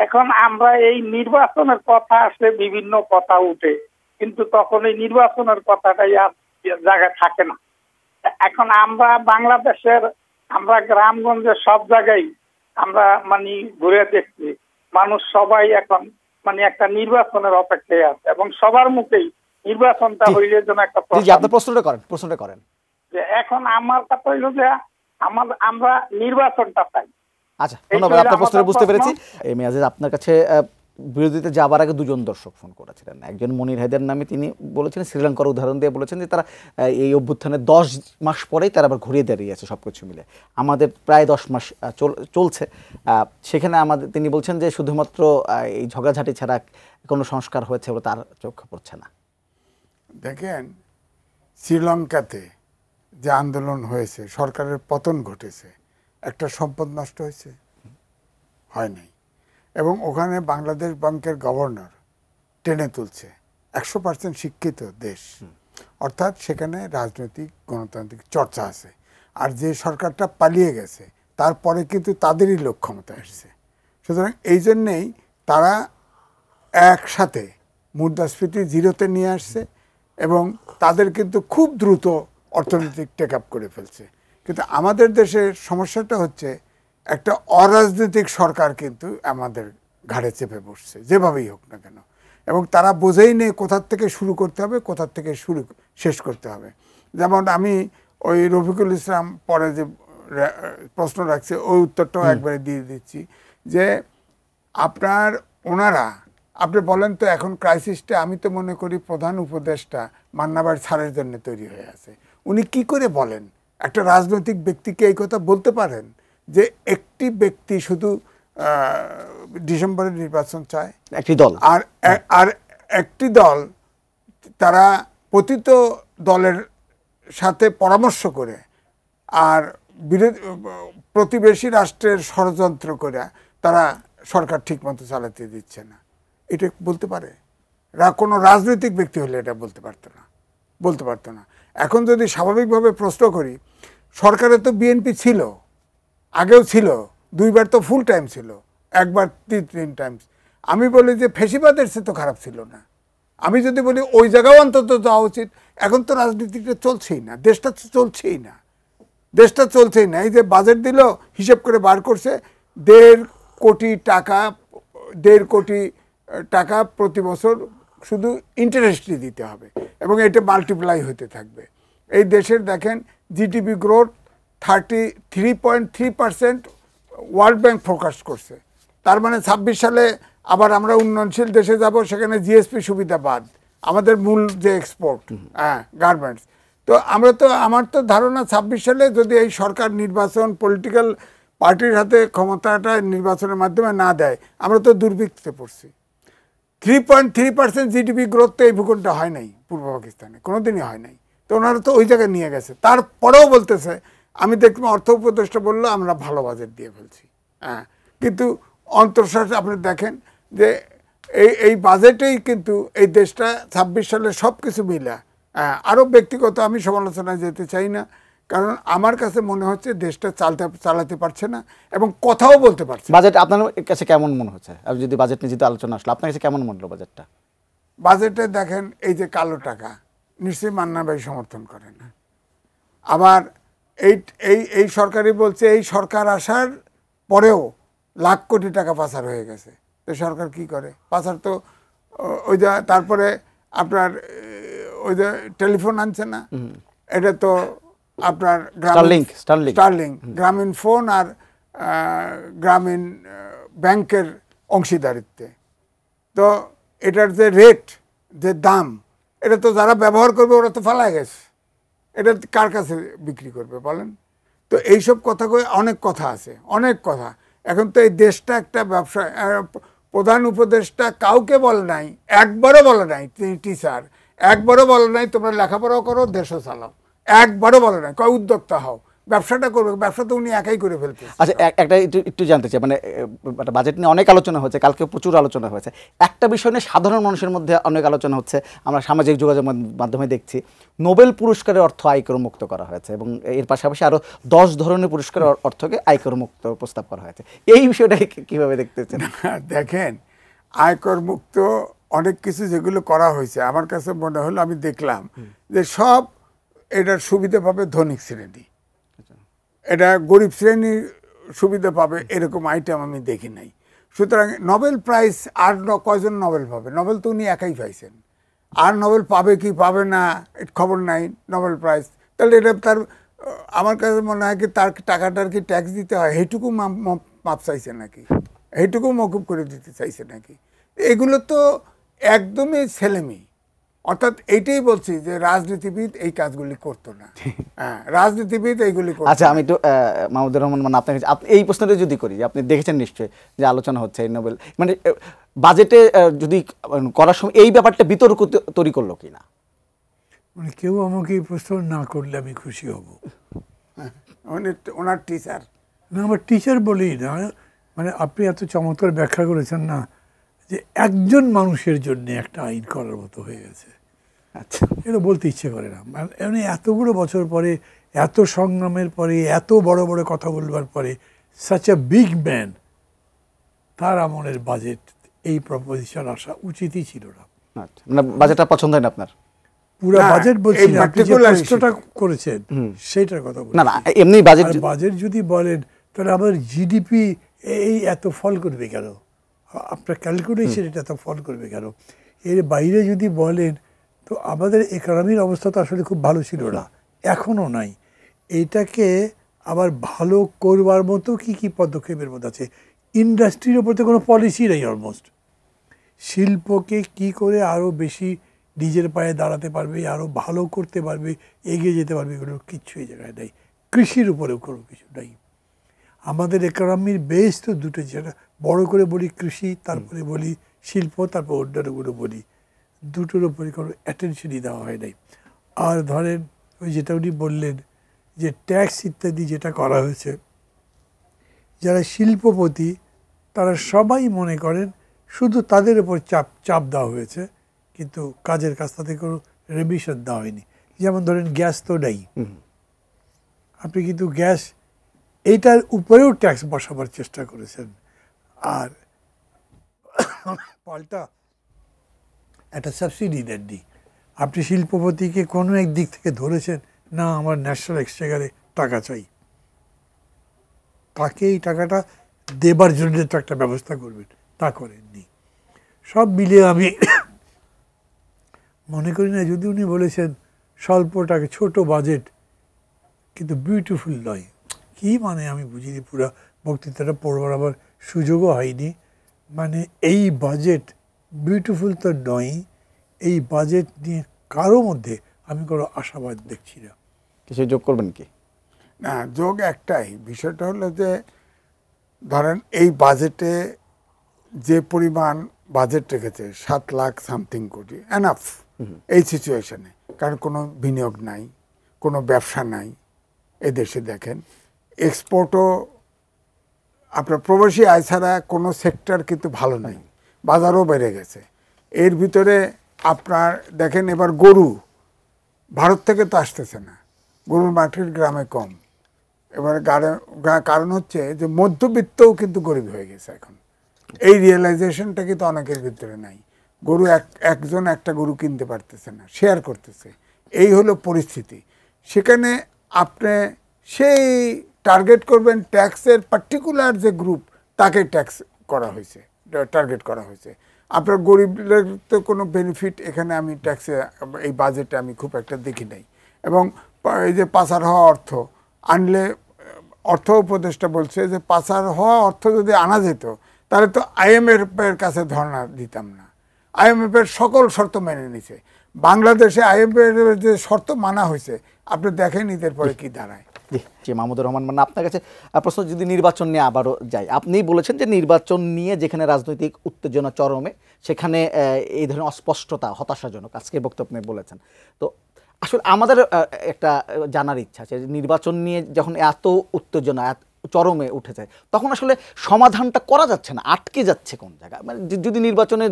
এখন আমরা এই নির্বাচনের কথা আসলে বিভিন্ন কথা উঠে, কিন্তু তখন এই নির্বাচনের কথাটাই আর জায়গায় থাকে না। এখন আমরা বাংলাদেশের, আমরা গ্রামগঞ্জে সব জায়গায় আমরা মানে ঘুরে দেখছি, মানুষ সবাই এখন মানে একটা নির্বাচনের অপেক্ষায় আছে এবং সবার মুখেই নির্বাচনটা হইলে যেন একটা প্রশ্নটা করেন। যে এখন আমার কথা হইল যে আমরা নির্বাচনটা চাই। আচ্ছা, ধন্যবাদ, আপনার প্রশ্নটা বুঝতে পেরেছি। এম এ আজিজ, আপনার কাছে বিরোধীতে যাবার আগে 2জন দর্শক ফোন করেছিলেন। একজন মনির হায়দার নামে, তিনি বলেছেন, শ্রীলঙ্কার উদাহরণ দিয়ে বলেছেন যে তারা এই অভ্যুত্থানের 10 মাস পরেই তারা আবার ঘুরিয়ে দাঁড়িয়েছে সব কিছু মিলে। আমাদের প্রায় 10 মাস চলছে, সেখানে তিনি বলছেন যে শুধুমাত্র এই ঝগড়াঝাঁটি ছাড়া কোনো সংস্কার হয়েছে বলে তার চোখে পড়ছে না। দেখেন, শ্রীলঙ্কাতে যে আন্দোলন হয়েছে, সরকারের পতন ঘটেছে, একটা সম্পদ নষ্ট হয়েছে? হয় নাই। এবং ওখানে বাংলাদেশ ব্যাংকের গভর্নর টেনে তুলছে, 100% শিক্ষিত দেশ, অর্থাৎ সেখানে রাজনৈতিক গণতান্ত্রিক চর্চা আছে। আর যে সরকারটা পালিয়ে গেছে তারপরে কিন্তু তাদেরই লোক ক্ষমতায় আসছে। সুতরাং এই জন্যেই তারা একসাথে মুদ্রাস্ফীতি 0-তে নিয়ে আসছে এবং তাদের কিন্তু খুব দ্রুত অর্থনৈতিক টেক আপ করে ফেলছে। কিন্তু আমাদের দেশের সমস্যাটা হচ্ছে, একটা অরাজনৈতিক সরকার কিন্তু আমাদের ঘাড়ে চেপে বসছে, যেভাবেই হোক না কেন, এবং তারা বোঝেই নেই কোথার থেকে শুরু করতে হবে, কোথার থেকে শেষ করতে হবে। যেমন আমি ওই রফিকুল ইসলাম পরে যে প্রশ্ন রাখছে, ওই উত্তরটাও একবারে দিয়ে দিচ্ছি যে আপনার ওনারা, আপনি বলেন তো এখন ক্রাইসিসটা আমি তো মনে করি প্রধান উপদেষ্টা মান্নাবার ছাড়ের জন্য তৈরি হয়ে আছে। উনি কি করে বলেন, একটা রাজনৈতিক ব্যক্তিকে এই কথা বলতে পারেন যে একটি ব্যক্তি শুধু ডিসেম্বরের নির্বাচন চায়, একটি দল, আর একটি দল তারা পতিত দলের সাথে পরামর্শ করে আর প্রতিবেশী রাষ্ট্রের ষড়যন্ত্র করে তারা সরকার ঠিকমতো চালাতে দিচ্ছে না, এটা বলতে পারে? কোনো রাজনৈতিক ব্যক্তি হলে এটা বলতে পারতো না। এখন যদি স্বাভাবিকভাবে প্রশ্ন করি, সরকারে তো বিএনপি ছিল, আগেও ছিল, 2বার তো ফুল টাইম ছিল, 1বার 3 টাইমস। আমি বলি যে ফেসিবাদের সে তো খারাপ ছিল না। আমি যদি বলি ওই জায়গাও অন্তত যাওয়া উচিত। এখন তো রাজনীতিটা চলছেই না, দেশটা চলছেই না। এই যে বাজেট দিল, হিসেব করে বার করছে 1.5 কোটি টাকা প্রতি বছর শুধু ইন্টারেস্টই দিতে হবে এবং এটা মাল্টিপ্লাই হতে থাকবে। এই দেশের দেখেন GDP growth 33.3% world bank focus করছে। তার মানে 26 সালে আবার আমরা উন্নয়নশীল দেশে যাব, সেখানে জিএসপি সুবিধা বাদ, আমাদের মূল যে এক্সপোর্ট গার্মেন্টস। তো আমার তো ধারণা 26 সালে যদি এই সরকার নির্বাচন পলিটিক্যাল পার্টির হাতে ক্ষমতাটা নির্বাচনের মাধ্যমে না দেয়, আমরা তো দুর্ভিক্ষে পড়ছি। 3.3% জিডিপি গ্রোথ তো এই ভূখণ্ডে হয় নাই, পূর্ব পাকিস্তানে কোনোদিনই হয় নাই। তো ওনারা তো ওই জায়গায় নিয়ে গেছে। তারপরেও বলতেছে, আমি দেখলাম অর্থ উপদেষ্টা বললো আমরা ভালো বাজেট দিয়ে ফেলছি। কিন্তু অন্তঃশ্বাস আপনি দেখেন যে এই বাজেটেই কিন্তু এই দেশটা 26 সালে সব কিছু মিলা, আরও ব্যক্তিগত আমি সমালোচনায় যেতে চাই না, কারণ আমার কাছে মনে হচ্ছে দেশটা চালাতে পারছে না এবং কথাও বলতে পারছে। বাজেট আপনার কাছে কেমন মনে হচ্ছে? আপনি যদি বাজেট নিয়ে যদি আলোচনা আসলো, আপনার কাছে কেমন মনে হলো বাজেটটা? বাজেটে দেখেন এই যে কালো টাকা, নিশ্চয়ই মান্না ভাই সমর্থন করে না। আবার এই সরকারই বলছে এই সরকার আসার পরেও লাখ কোটি টাকা পাচার হয়ে গেছে। তো সরকার কি করে? পাচার তো ওই যে তারপরে আপনার ওই যে টেলিফোন আনছে না, এটা তো আপনার স্টারলিং গ্রামীণ ফোন আর গ্রামীণ ব্যাংকের অংশীদারিত্বে। তো এটার যে রেট, যে দাম, এটা তো যারা ব্যবহার করবে ওরা তো ফালায় গেছে, এটা কার কাছে বিক্রি করবে বলেন? তো এইসব কথা কই, অনেক কথা আছে, অনেক কথা। এখন তো এই দেশটা একটা ব্যবসা। প্রধান উপদেষ্টা কাউকে বলে নাই, একবারও বলে নাই, তিনি টিচার, একবারও বলে নাই তোমরা লেখাপড়াও করো, দেশও চালাও, একবারও বলে নাই। কয় উদ্যোক্তা হও, ব্যবসাটা করবে, ব্যবসা তো উনি একাই করে ফেলতে। আচ্ছা, একটা একটু জানতে চাই, মানে বাজেট নিয়ে অনেক আলোচনা হয়েছে, কালকে প্রচুর আলোচনা হয়েছে। একটা বিষয় নিয়ে সাধারণ মানুষের মধ্যে অনেক আলোচনা হচ্ছে, আমরা সামাজিক যোগাযোগ মাধ্যমে দেখছি, নোবেল পুরস্কারের অর্থ আয়কর মুক্ত করা হয়েছে এবং এর পাশাপাশি আরও 10 ধরনের পুরস্কারের অর্থকে আয়কর মুক্ত প্রস্তাব করা হয়েছে। এই বিষয়টা কিভাবে দেখতেছেন? দেখেন, আয়কর মুক্ত অনেক কিছু যেগুলো করা হয়েছে, আমার কাছে মনে হলো, আমি দেখলাম যে সব এটার সুবিধা পাবে ধনিক শ্রেণী, এটা গরিব শ্রেণীর সুবিধা পাবে এরকম আইটেম আমি দেখি নাই। সুতরাং নোবেল প্রাইজ আর কয়জন নোবেল পাবে? নোবেল তো উনি একাই পাইছেন, আর নোবেল পাবে কি পাবে না খবর নাই নোবেল প্রাইজ। তাহলে এটা তার, আমার কাছে মনে হয় কি তার টাকাটার কি ট্যাক্স দিতে হয়, এইটুকু মাপ চাইছে নাকি, এইটুকু মকুব করে দিতে চাইছে নাকি? এগুলো তো একদমই ছেলেমি। অর্থাৎ এইটাই বলছি যে রাজনীতিবিদ এই কাজগুলি করতো না, রাজনীতিবিদ এইগুলি করতো। আচ্ছা, আমি একটু মাহমুদুর রহমান, মানে আপনার কাছে এই প্রশ্নটা যদি করি, যে আপনি দেখেছেন নিশ্চয়ই যে আলোচনা হচ্ছে এই নোবেল, মানে বাজেটে যদি করার সময় এই ব্যাপারটা বিতর্ক তৈরি করলো কিনা? মানে কেউ আমাকে এই প্রশ্ন না করলে আমি খুশি হব। ওনার টিচার না, আমার টিচার বলি না, মানে আপনি এত চমৎকার ব্যাখ্যা করেছেন না, যে একজন মানুষের জন্য একটা আইন করার মতো হয়ে গেছে। আচ্ছা, এটা বলতে ইচ্ছে করে না, মানে এতগুলো বছর পরে, এত সংগ্রামের পরে, এত বড় বড় কথা বলবার পরে, সাচ আ বিগ ম্যান, তার আমলের বাজেট এই প্রপোজিশন আসা উচিতই ছিল না। আচ্ছা, মানে বাজেটটা পছন্দ হয় না আপনার? পুরো বাজেট বলছি না, আপনি যে প্রশ্নটা করেছেন সেইটার কথা বলছি। না, এমনি বাজেট যদি বলেন তাহলে আবার জিডিপি এই এত ফল করবে কেন, আপনার ক্যালকুলেশন এটা এত ফল করবে কেন, এর বাইরে যদি বলেন তো আমাদের ইকোনমির অবস্থা তো আসলে খুব ভালো ছিল না, এখনও নাই। এইটাকে আবার ভালো করবার মতো কি কি পদক্ষেপের মধ্যে আছে। ইন্ডাস্ট্রির ওপর তো কোনো পলিসি নেই অলমোস্ট। শিল্পকে কি করে আরও বেশি নিজের পায়ে দাঁড়াতে পারবে, আরও ভালো করতে পারবে, এগিয়ে যেতে পারবে, এগুলোর কিচ্ছু এই জায়গায় নেই। কৃষির উপরেও কোনো কিছু নেই। আমাদের ইকোনমির বেস তো দুটো, যেটা বড় করে বলি কৃষি, তারপরে বলি শিল্প, তারপর অন্যান্যগুলো বলি, দুটোর উপরে কোনো অ্যাটেনশনই দেওয়া হয় নাই। আর ধরেন ওই যেটা উনি বললেন যে ট্যাক্স ইত্যাদি যেটা করা হয়েছে, যারা শিল্পপতি তারা সবাই মনে করেন শুধু তাদের উপর চাপ দেওয়া হয়েছে, কিন্তু কাজের কাজ তাতে কোনো রেমিশন দেওয়া হয়নি। যেমন ধরেন গ্যাস তো নেই, আপনি কিন্তু গ্যাস এইটার উপরেও ট্যাক্স বসাবার চেষ্টা করেছেন, আর পাল্টা একটা সাবসিডি দেননি। আপনি শিল্পপতিকে কোনো এক দিক থেকে ধরেছেন, না আমার ন্যাশনাল এক্সচেঞ্জারে টাকা চাই, তাকে এই টাকাটা দেবার জন্য তো একটা ব্যবস্থা করবেন, তা করেননি। সব মিলিয়ে আমি মনে করি না, যদি উনি বলেছেন স্বল্প টাকা, ছোট বাজেট কিন্তু বিউটিফুল নয়, কি মানে আমি বুঝিনি। পুরো বক্তৃতাটা পড়বার আবার সুযোগও হয়নি। মানে এই বাজেট বিউটিফুল তো নয়, এই বাজেট নিয়ে কারো মধ্যে আমি কোনো আশাবাদ দেখছি না। কিছু যোগ করবেন কি? না, যোগ একটাই, বিষয়টা হলো যে ধরেন এই বাজেটে যে পরিমাণ বাজেট রেখেছে 7 লাখ সামথিং কোটি, এনাফ এই সিচুয়েশনে, কারণ কোনো বিনিয়োগ নাই, কোনো ব্যবসা নাই এদেশে। দেখেন এক্সপোর্টও আপনার প্রবাসী আয় ছাড়া কোনো সেক্টর কিন্তু ভালো নাই, বাজারও বেড়ে গেছে। এর ভিতরে আপনার দেখেন এবার গরু ভারত থেকে তো আসতেছে না, গরুর মার্কেট গ্রামে কম। এবার কারণ হচ্ছে যে মধ্যবিত্তও কিন্তু গরিব হয়ে গেছে এখন। এই রিয়েলাইজেশনটা কিন্তু অনেকের ভিতরে নাই। গরু একজন একটা গরু কিনতে পারতেছে না, শেয়ার করতেছে, এই হলো পরিস্থিতি। সেখানে আপনি সেই টার্গেট করবেন ট্যাক্সের পার্টিকুলার যে গ্রুপ, তাকে ট্যাক্স করা হয়েছে, টার্গেট করা হয়েছে। আপনার গরিবদের তো কোনো বেনিফিট এখানে আমি ট্যাক্সে এই বাজেটে আমি খুব একটা দেখি নাই। এবং এই যে পাচার হওয়া অর্থ আনলে, অর্থ উপদেষ্টা বলছে যে পাচার হওয়া অর্থ যদি আনা যেত তাহলে তো IMF-এর কাছে ধর্ণা দিতাম না। IMF-এর সকল শর্ত মেনে নিছে। বাংলাদেশে IMF-এর যে শর্ত মানা হয়েছে, আপনি দেখেন ঈদের পরে কি দাঁড়ায়। জি, মাহমুদুর রহমান, মানে আপনার কাছে প্রশ্ন, যদি নির্বাচন নিয়ে আবারও যাই, আপনি বলেছেন যে নির্বাচন নিয়ে যেখানে রাজনৈতিক উত্তেজনা চরমে, সেখানে এই ধরনের অস্পষ্টতা হতাশাজনক, আজকে বক্তব্য আপনি বলেছেন। তো আসলে আমাদের একটা জানার ইচ্ছা আছে, নির্বাচন নিয়ে যখন এত উত্তেজনা চরমে উঠেছে, তখন আসলে সমাধানটা করা যাচ্ছে না, আটকে যাচ্ছে কোন জায়গায়? মানে যদি নির্বাচনের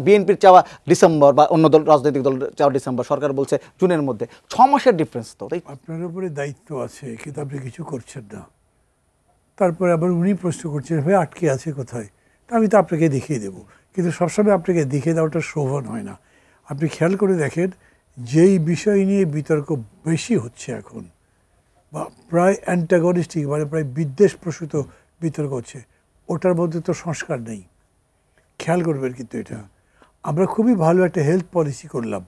বিএনপির চাওয়া ডিসেম্বর বা অন্য দল, রাজনৈতিক দল চাওয়া ডিসেম্বর, সরকার বলছে জুনের মধ্যে, 6 মাসের ডিফারেন্স তো। আপনার উপরে দায়িত্ব আছে, কিন্তু আপনি কিছু করছেন না। তারপরে আবার উনি প্রশ্ন করছেন ভাই আটকে আছে কোথায়, তা আমি তো আপনাকে দেখিয়ে দেবো, কিন্তু সবসময় আপনাকে দেখিয়ে দেওয়াটা শোভন হয় না। আপনি খেয়াল করে দেখেন, যেই বিষয় নিয়ে বিতর্ক বেশি হচ্ছে এখন, বা প্রায় অ্যান্টাগনিস্টিক, মানে প্রায় বিদ্বেষপ্রসূত বিতর্ক হচ্ছে, ওটার মধ্যে তো সংস্কার নেই। খেয়াল করবেন কিন্তু এটা, আমরা খুবই ভালো একটা হেলথ পলিসি করলাম,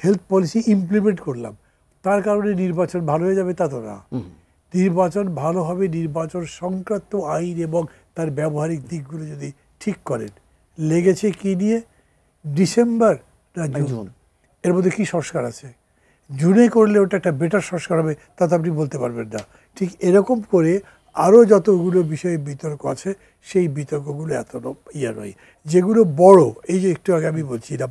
হেলথ পলিসি ইমপ্লিমেন্ট করলাম, তার কারণে নির্বাচন ভালো হয়ে যাবে তা তো না। নির্বাচন ভালো হবে নির্বাচন সংক্রান্ত আইন এবং তার ব্যবহারিক দিকগুলো যদি ঠিক করেন। লেগেছে কি নিয়ে, ডিসেম্বর না জুন, এর মধ্যে কী সংস্কার আছে? জুনে করলে ওটা একটা বেটার সংস্কার হবে তা তো আপনি বলতে পারবেন না। ঠিক এরকম করে আরও যতগুলো বিষয়ে বিতর্ক আছে, সেই বিতর্কগুলো এত ইয়ে নয়। যেগুলো বড়, এই যে একটু আগে আমি বলছিলাম,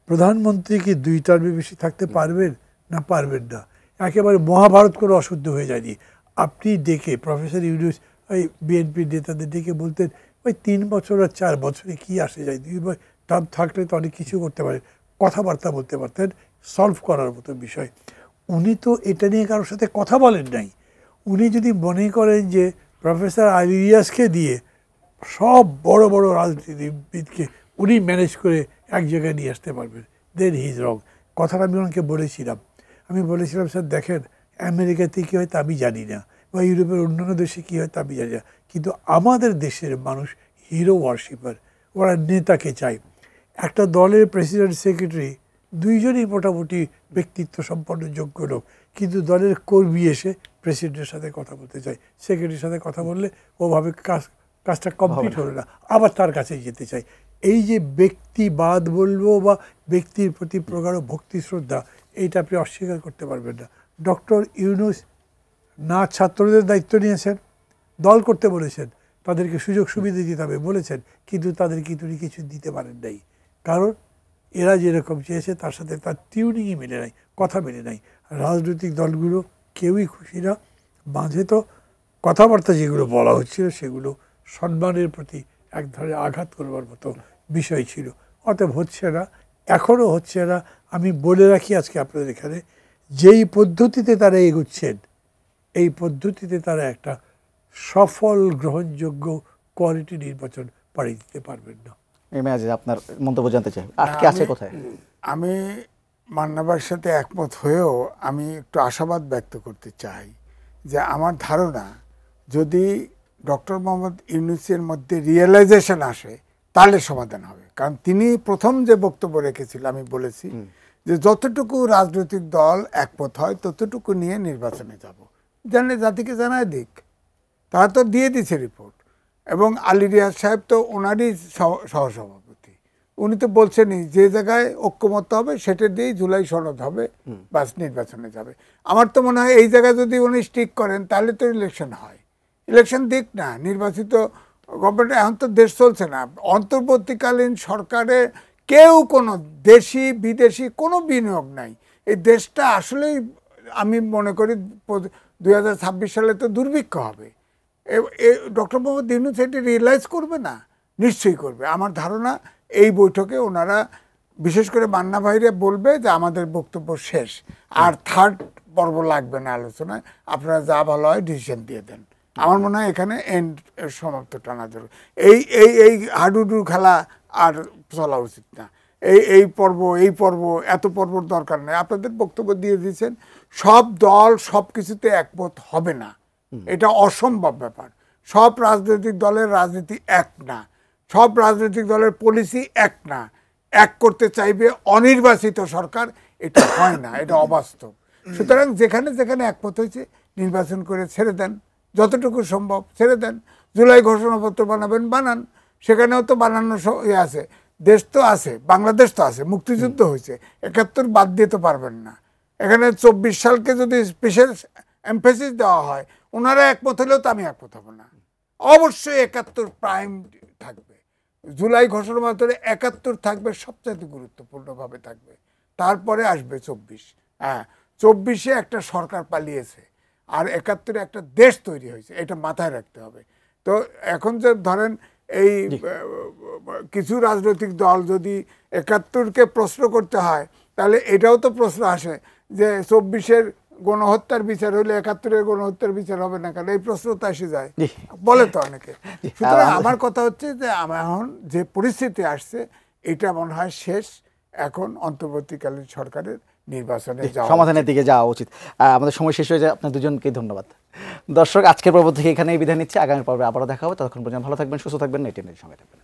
প্রধানমন্ত্রী কি 2 টার্মে বেশি থাকতে পারবেন না পারবেন না, একেবারে মহাভারত করে অশুদ্ধ হয়ে যায়নি। আপনি ডেকে প্রফেসর ইউনূস ওই বিএনপির নেতাদের ডেকে বলতেন ওই 3 বছর আর 4 বছরে কি আসে যায়, 2 টার্ম থাকলে তো অনেক কিছু করতে পারেন, কথাবার্তা বলতে পারতেন, সলভ করার মতো বিষয়। উনি তো এটা নিয়ে কারোর সাথে কথা বলেন নাই। উনি যদি মনে করেন যে প্রফেসর আলী রিয়াজকে দিয়ে সব বড় বড় রাজনীতিবিদকে উনি ম্যানেজ করে এক জায়গায় নিয়ে আসতে পারবেন, দেন হি ইজ রং। কথাটা আমি ওনাকে বলেছিলাম। আমি বলেছিলাম স্যার দেখেন, আমেরিকাতে কী হয় তা আমি জানি না, বা ইউরোপের অন্যান্য দেশে কী হয় তা আমি জানি না, কিন্তু আমাদের দেশের মানুষ হিরো ওয়ার্শিপার, ওরা নেতাকে চায়। একটা দলের প্রেসিডেন্ট সেক্রেটারি দুইজনই মোটামুটি ব্যক্তিত্ব সম্পন্ন যোগ্য লোক, কিন্তু দলের কর্মী এসে প্রেসিডেন্টের সাথে কথা বলতে চায়, সেক্রেটারির সাথে কথা বললে ওভাবে কাজটা কমপ্লিট হলো না, আবার তার কাছে যেতে চাই। এই যে ব্যক্তিবাদ বলবো বা ব্যক্তির প্রতি প্রগাঢ় ভক্তি শ্রদ্ধা, এইটা আপনি অস্বীকার করতে পারবেন না। ডক্টর ইউনূস না ছাত্রদের দায়িত্ব নিয়েছেন, দল করতে বলেছেন, তাদেরকে সুযোগ সুবিধা দিতে হবে বলেছেন, কিন্তু তাদেরকে তিনি কিছু দিতে পারেন নাই। কারণ এরা যেরকম চেয়েছে তার সাথে তার টিউনিংই মেলে নাই, কথা মেলে নাই। রাজনৈতিক দলগুলো কেউই খুশি না। মাঝে তো কথাবার্তা যেগুলো বলা হচ্ছিল সেগুলো সম্মানের প্রতি এক ধরনের আঘাত করবার মতো বিষয় ছিল। অতএব হচ্ছে না, এখনও হচ্ছে না। আমি বলে রাখি আজকে আপনাদের এখানে, যেই পদ্ধতিতে তারা এগোচ্ছেন, এই পদ্ধতিতে তারা একটা সফল গ্রহণযোগ্য কোয়ালিটি নির্বাচন পাড়ি দিতে পারবেন না। আপনার মন্তব্য জানতে চাই, আটকে আছে কোথায়? আমি মান্নাবার সাথে একমত হয়েও আমি একটু আশাবাদ ব্যক্ত করতে চাই যে আমার ধারণা, যদি ডক্টর মোহাম্মদ ইউনূসের মধ্যে রিয়েলাইজেশন আসে তাহলে সমাধান হবে। কারণ তিনি প্রথম যে বক্তব্য রেখেছিল, আমি বলেছি যে যতটুকু রাজনৈতিক দল একমত হয় ততটুকু নিয়ে নির্বাচনে যাব, জানে জাতিকে জানায় দিক। তারা তো দিয়ে দিচ্ছে রিপোর্ট, এবং আলী রিয়াজ সাহেব তো ওনারই সহসভাপতি, উনি তো বলছেনই যে জায়গায় ঐক্যমত হবে সেটা দিয়েই জুলাই সনদ হবে, বাস নির্বাচনে যাবে। আমার তো মনে হয় এই জায়গায় যদি উনি স্টিক করেন তাহলে তো ইলেকশন হয়। ইলেকশন দিক না, নির্বাচিত গভর্নমেন্ট, এখন তো দেশ চলছে না। অন্তর্বর্তীকালীন সরকারে কেউ কোনো দেশি বিদেশি কোনো বিনিয়োগ নাই। এই দেশটা আসলেই আমি মনে করি 2026 সালে তো দুর্ভিক্ষ হবে। ডক্টর মোহাম্মদ ইউনূস এটি রিয়েলাইজ করবে না? নিশ্চয়ই করবে। আমার ধারণা এই বৈঠকে ওনারা বিশেষ করে মান্না ভাইরে বলবে যে আমাদের বক্তব্য শেষ, আর থার্ড পর্ব লাগবে না আলোচনায়, আপনারা যা ভালো হয় ডিসিশন দিয়ে দেন। আমার মনে হয় এখানে এন্ড সমাপ্ত টানা ধরবে। এই হাডুডু খেলা আর চলা উচিত না। এই পর্ব এত পর্বর দরকার নেই। আপনাদের বক্তব্য দিয়ে দিয়েছেন, সব দল সব কিছুতে একমত হবে না, এটা অসম্ভব ব্যাপার। সব রাজনৈতিক দলের রাজনীতি এক না, সব রাজনৈতিক দলের পলিসি এক না। এক করতে চাইবে অনির্বাচিত সরকার, এটা হয় না, এটা অবাস্তব। সুতরাং যেখানে যেখানে একমত হয়েছে নির্বাচন করে ছেড়ে দেন, যতটুকু সম্ভব ছেড়ে দেন। জুলাই ঘোষণাপত্র বানাবেন, বানান, সেখানেও তো বানানোর আছে। দেশ তো আছে, বাংলাদেশ তো আছে, মুক্তিযুদ্ধ হয়েছে, 71 বাদ দিয়ে তো পারবেন না। এখানে 24 সালকে যদি স্পেশাল এমফেসিস দেওয়া হয়, ওনারা একমত হলেও তো আমি একমত হব না। অবশ্যই 71 প্রাইম থাকবে, জুলাই ঘোষণাপত্রে 71 থাকবে, সবচেয়ে গুরুত্বপূর্ণভাবে থাকবে। তারপরে আসবে 24। হ্যাঁ, 24-এ একটা সরকার পালিয়েছে, আর 71-এ একটা দেশ তৈরি হয়েছে, এটা মাথায় রাখতে হবে। তো এখন যে ধরেন এই কিছু রাজনৈতিক দল যদি 71-কে প্রশ্ন করতে হয়, তাহলে এটাও তো প্রশ্ন আসে যে 24-এর গণহত্যার বিচার হলে 71-এর গণহত্যার বিচার হবে না কেন? এই প্রশ্ন তো এসে যায়, বলে তো অনেকে। সুতরাং আমার কথা হচ্ছে যে এখন যে পরিস্থিতি আসছে, এটা মনে হয় শেষ। এখন অন্তর্বর্তীকালীন সরকারের নির্বাচনে সমাধানের দিকে যাওয়া উচিত। আমাদের সময় শেষ হয়ে যায়। আপনার দুজনকে ধন্যবাদ। দর্শক, আজকের পর্ব থেকে এখানেই বিদায় নিচ্ছি। আগামী পর্বে আবারও দেখা হবে। ততক্ষণ পর্যন্ত ভালো থাকবেন, সুস্থ থাকবেন, নেটের সঙ্গে থাকবেন।